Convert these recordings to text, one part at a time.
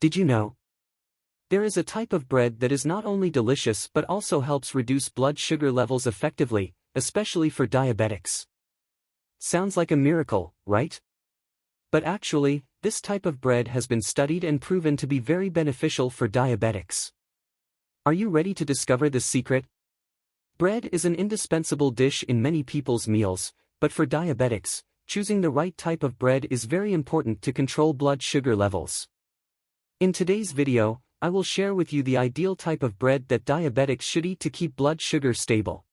Did you know? There is a type of bread that is not only delicious but also helps reduce blood sugar levels effectively, especially for diabetics. Sounds like a miracle, right? But actually, this type of bread has been studied and proven to be very beneficial for diabetics. Are you ready to discover the secret? Bread is an indispensable dish in many people's meals, but for diabetics, choosing the right type of bread is very important to control blood sugar levels. In today's video, I will share with you the ideal type of bread that diabetics should eat to keep blood sugar stable.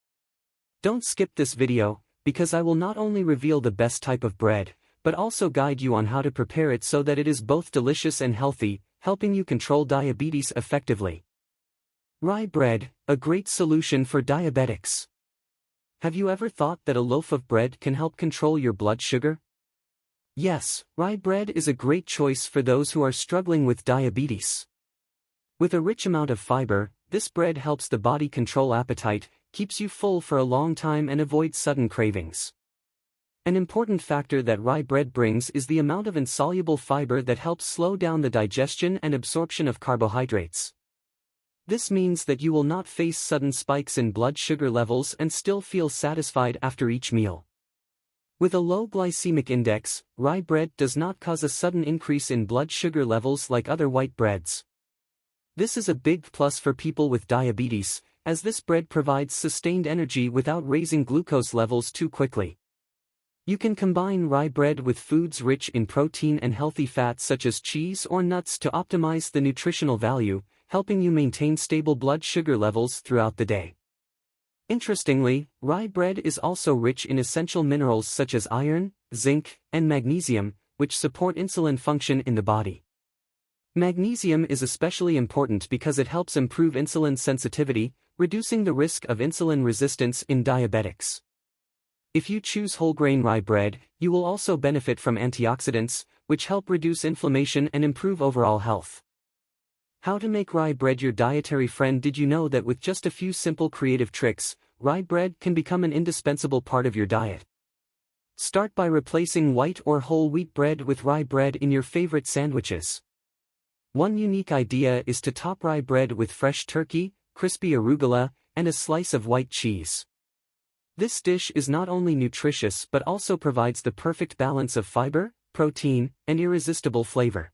Don't skip this video, because I will not only reveal the best type of bread, but also guide you on how to prepare it so that it is both delicious and healthy, helping you control diabetes effectively. Rye bread, a great solution for diabetics. Have you ever thought that a loaf of bread can help control your blood sugar? Yes, rye bread is a great choice for those who are struggling with diabetes. With a rich amount of fiber, this bread helps the body control appetite, keeps you full for a long time and avoids sudden cravings. An important factor that rye bread brings is the amount of insoluble fiber that helps slow down the digestion and absorption of carbohydrates. This means that you will not face sudden spikes in blood sugar levels and still feel satisfied after each meal. With a low glycemic index, rye bread does not cause a sudden increase in blood sugar levels like other white breads. This is a big plus for people with diabetes, as this bread provides sustained energy without raising glucose levels too quickly. You can combine rye bread with foods rich in protein and healthy fats such as cheese or nuts to optimize the nutritional value, helping you maintain stable blood sugar levels throughout the day. Interestingly, rye bread is also rich in essential minerals such as iron, zinc, and magnesium, which support insulin function in the body. Magnesium is especially important because it helps improve insulin sensitivity, reducing the risk of insulin resistance in diabetics. If you choose whole-grain rye bread, you will also benefit from antioxidants, which help reduce inflammation and improve overall health. How to make rye bread your dietary friend? Did you know that with just a few simple creative tricks, rye bread can become an indispensable part of your diet? Start by replacing white or whole wheat bread with rye bread in your favorite sandwiches. One unique idea is to top rye bread with fresh turkey, crispy arugula, and a slice of white cheese. This dish is not only nutritious but also provides the perfect balance of fiber, protein, and irresistible flavor.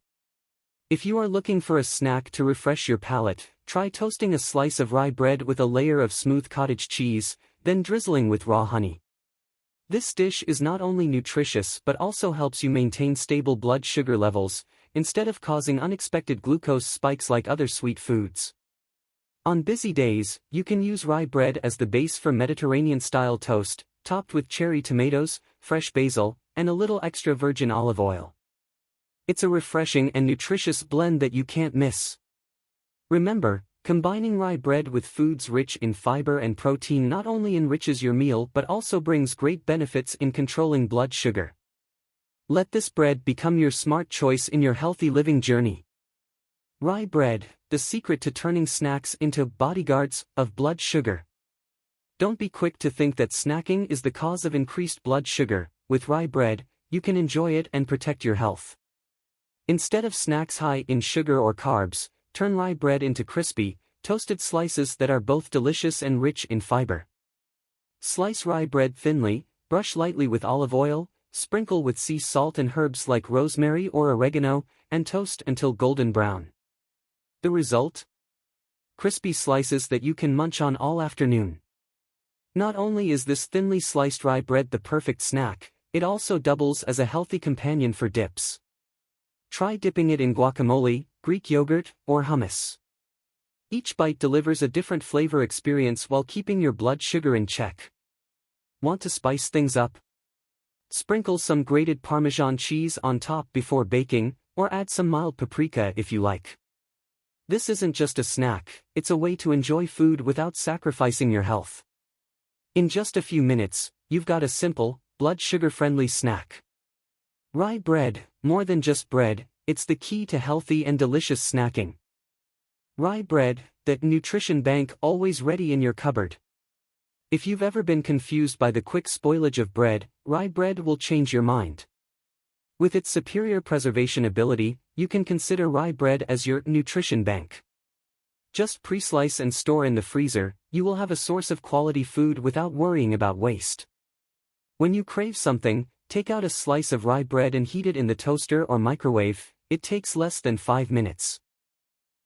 If you are looking for a snack to refresh your palate, try toasting a slice of rye bread with a layer of smooth cottage cheese, then drizzling with raw honey. This dish is not only nutritious but also helps you maintain stable blood sugar levels, instead of causing unexpected glucose spikes like other sweet foods. On busy days, you can use rye bread as the base for Mediterranean-style toast, topped with cherry tomatoes, fresh basil, and a little extra virgin olive oil. It's a refreshing and nutritious blend that you can't miss. Remember, combining rye bread with foods rich in fiber and protein not only enriches your meal but also brings great benefits in controlling blood sugar. Let this bread become your smart choice in your healthy living journey. Rye bread, the secret to turning snacks into bodyguards of blood sugar. Don't be quick to think that snacking is the cause of increased blood sugar. With rye bread, you can enjoy it and protect your health. Instead of snacks high in sugar or carbs, turn rye bread into crispy, toasted slices that are both delicious and rich in fiber. Slice rye bread thinly, brush lightly with olive oil, sprinkle with sea salt and herbs like rosemary or oregano, and toast until golden brown. The result? Crispy slices that you can munch on all afternoon. Not only is this thinly sliced rye bread the perfect snack, it also doubles as a healthy companion for dips. Try dipping it in guacamole, Greek yogurt, or hummus. Each bite delivers a different flavor experience while keeping your blood sugar in check. Want to spice things up? Sprinkle some grated Parmesan cheese on top before baking, or add some mild paprika if you like. This isn't just a snack, it's a way to enjoy food without sacrificing your health. In just a few minutes, you've got a simple, blood sugar-friendly snack. Rye bread, more than just bread, it's the key to healthy and delicious snacking. Rye bread, that nutrition bank always ready in your cupboard. If you've ever been confused by the quick spoilage of bread, rye bread will change your mind. With its superior preservation ability, you can consider rye bread as your nutrition bank. Just pre-slice and store in the freezer, you will have a source of quality food without worrying about waste. When you crave something, take out a slice of rye bread and heat it in the toaster or microwave. It takes less than 5 minutes.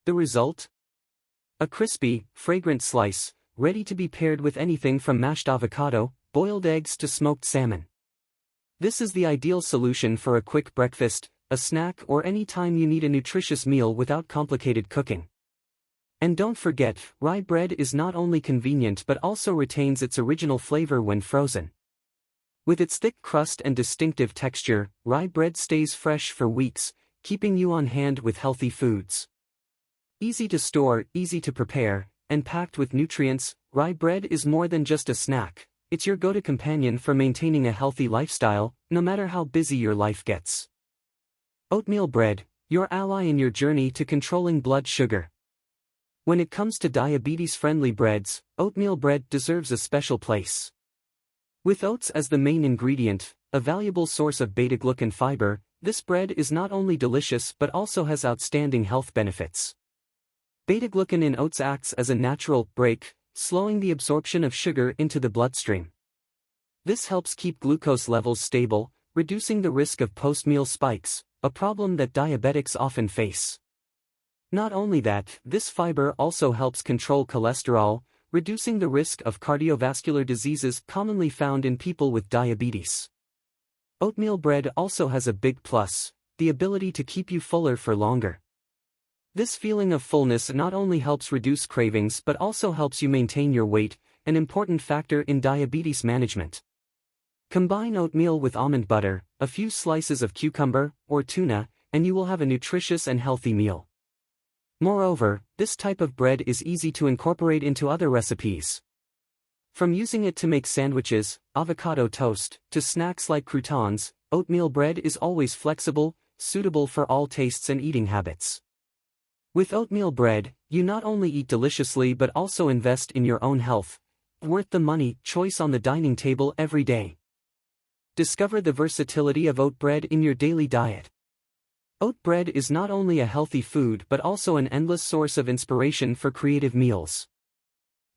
The result? A crispy, fragrant slice, ready to be paired with anything from mashed avocado, boiled eggs to smoked salmon. This is the ideal solution for a quick breakfast, a snack, or any time you need a nutritious meal without complicated cooking. And don't forget, rye bread is not only convenient but also retains its original flavor when frozen. With its thick crust and distinctive texture, rye bread stays fresh for weeks, keeping you on hand with healthy foods. Easy to store, easy to prepare, and packed with nutrients, rye bread is more than just a snack. It's your go-to companion for maintaining a healthy lifestyle, no matter how busy your life gets. Oatmeal bread, your ally in your journey to controlling blood sugar. When it comes to diabetes-friendly breads, oatmeal bread deserves a special place. With oats as the main ingredient, a valuable source of beta-glucan fiber, this bread is not only delicious but also has outstanding health benefits. Beta-glucan in oats acts as a natural brake, slowing the absorption of sugar into the bloodstream. This helps keep glucose levels stable, reducing the risk of post-meal spikes, a problem that diabetics often face. Not only that, this fiber also helps control cholesterol, reducing the risk of cardiovascular diseases commonly found in people with diabetes. Oatmeal bread also has a big plus, the ability to keep you fuller for longer. This feeling of fullness not only helps reduce cravings but also helps you maintain your weight, an important factor in diabetes management. Combine oatmeal with almond butter, a few slices of cucumber, or tuna, and you will have a nutritious and healthy meal. Moreover, this type of bread is easy to incorporate into other recipes. From using it to make sandwiches, avocado toast, to snacks like croutons, oatmeal bread is always flexible, suitable for all tastes and eating habits. With oatmeal bread, you not only eat deliciously but also invest in your own health, worth the money choice on the dining table every day. Discover the versatility of oat bread in your daily diet. Oat bread is not only a healthy food but also an endless source of inspiration for creative meals.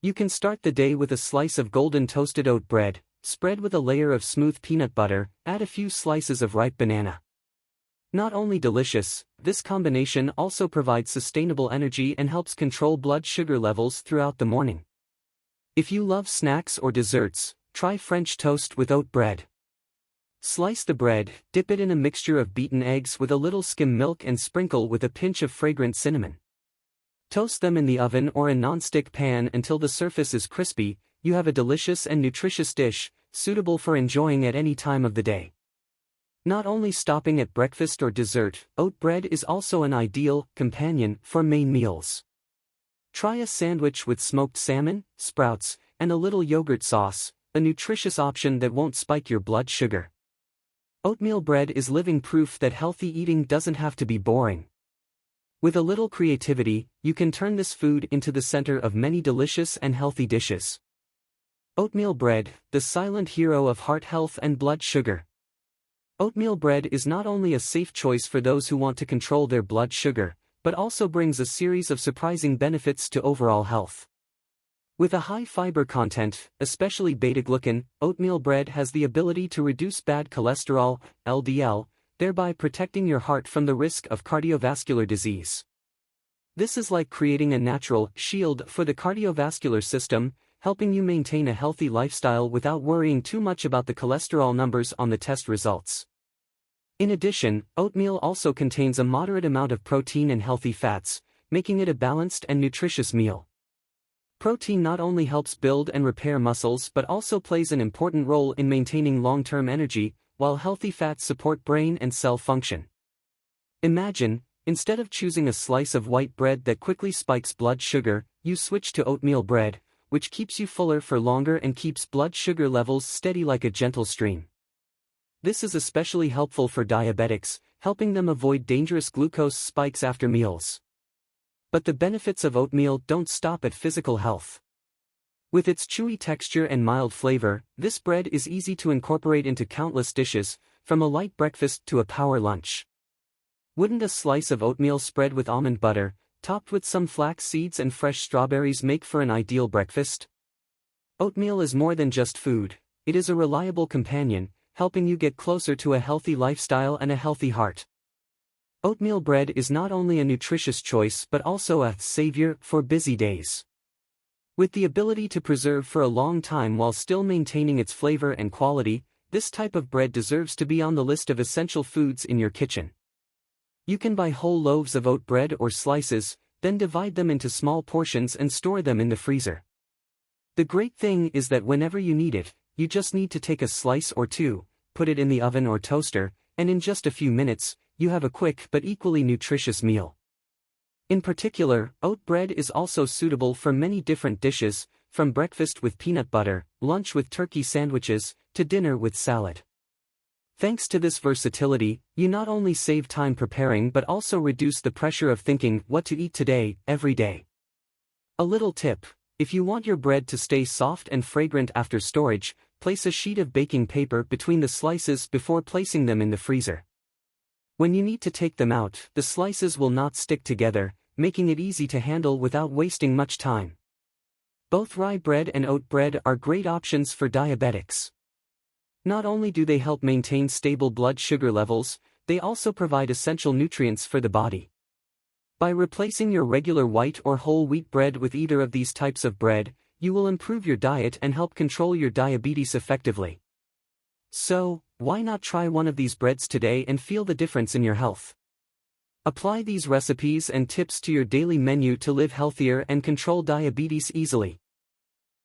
You can start the day with a slice of golden toasted oat bread, spread with a layer of smooth peanut butter, add a few slices of ripe banana. Not only delicious, this combination also provides sustainable energy and helps control blood sugar levels throughout the morning. If you love snacks or desserts, try French toast with oat bread. Slice the bread, dip it in a mixture of beaten eggs with a little skim milk and sprinkle with a pinch of fragrant cinnamon. Toast them in the oven or a non-stick pan until the surface is crispy. You have a delicious and nutritious dish, suitable for enjoying at any time of the day. Not only stopping at breakfast or dessert, oat bread is also an ideal companion for main meals. Try a sandwich with smoked salmon, sprouts, and a little yogurt sauce, a nutritious option that won't spike your blood sugar. Oatmeal bread is living proof that healthy eating doesn't have to be boring. With a little creativity, you can turn this food into the center of many delicious and healthy dishes. Oatmeal bread, the silent hero of heart health and blood sugar. Oatmeal bread is not only a safe choice for those who want to control their blood sugar, but also brings a series of surprising benefits to overall health. With a high fiber content, especially beta-glucan, oatmeal bread has the ability to reduce bad cholesterol, LDL, thereby protecting your heart from the risk of cardiovascular disease. This is like creating a natural shield for the cardiovascular system, helping you maintain a healthy lifestyle without worrying too much about the cholesterol numbers on the test results. In addition, oatmeal also contains a moderate amount of protein and healthy fats, making it a balanced and nutritious meal. Protein not only helps build and repair muscles but also plays an important role in maintaining long-term energy, while healthy fats support brain and cell function. Imagine, instead of choosing a slice of white bread that quickly spikes blood sugar, you switch to oatmeal bread, which keeps you fuller for longer and keeps blood sugar levels steady like a gentle stream. This is especially helpful for diabetics, helping them avoid dangerous glucose spikes after meals. But the benefits of oatmeal don't stop at physical health. With its chewy texture and mild flavor, this bread is easy to incorporate into countless dishes, from a light breakfast to a power lunch. Wouldn't a slice of oatmeal spread with almond butter, topped with some flax seeds and fresh strawberries make for an ideal breakfast? Oatmeal is more than just food, it is a reliable companion, helping you get closer to a healthy lifestyle and a healthy heart. Oatmeal bread is not only a nutritious choice but also a savior for busy days. With the ability to preserve for a long time while still maintaining its flavor and quality, this type of bread deserves to be on the list of essential foods in your kitchen. You can buy whole loaves of oat bread or slices, then divide them into small portions and store them in the freezer. The great thing is that whenever you need it, you just need to take a slice or two, put it in the oven or toaster, and in just a few minutes, you have a quick but equally nutritious meal. In particular, oat bread is also suitable for many different dishes, from breakfast with peanut butter, lunch with turkey sandwiches, to dinner with salad. Thanks to this versatility, you not only save time preparing but also reduce the pressure of thinking what to eat today, every day. A little tip: if you want your bread to stay soft and fragrant after storage, place a sheet of baking paper between the slices before placing them in the freezer. When you need to take them out, the slices will not stick together, making it easy to handle without wasting much time. Both rye bread and oat bread are great options for diabetics. Not only do they help maintain stable blood sugar levels, they also provide essential nutrients for the body. By replacing your regular white or whole wheat bread with either of these types of bread, you will improve your diet and help control your diabetes effectively. So, why not try one of these breads today and feel the difference in your health? Apply these recipes and tips to your daily menu to live healthier and control diabetes easily.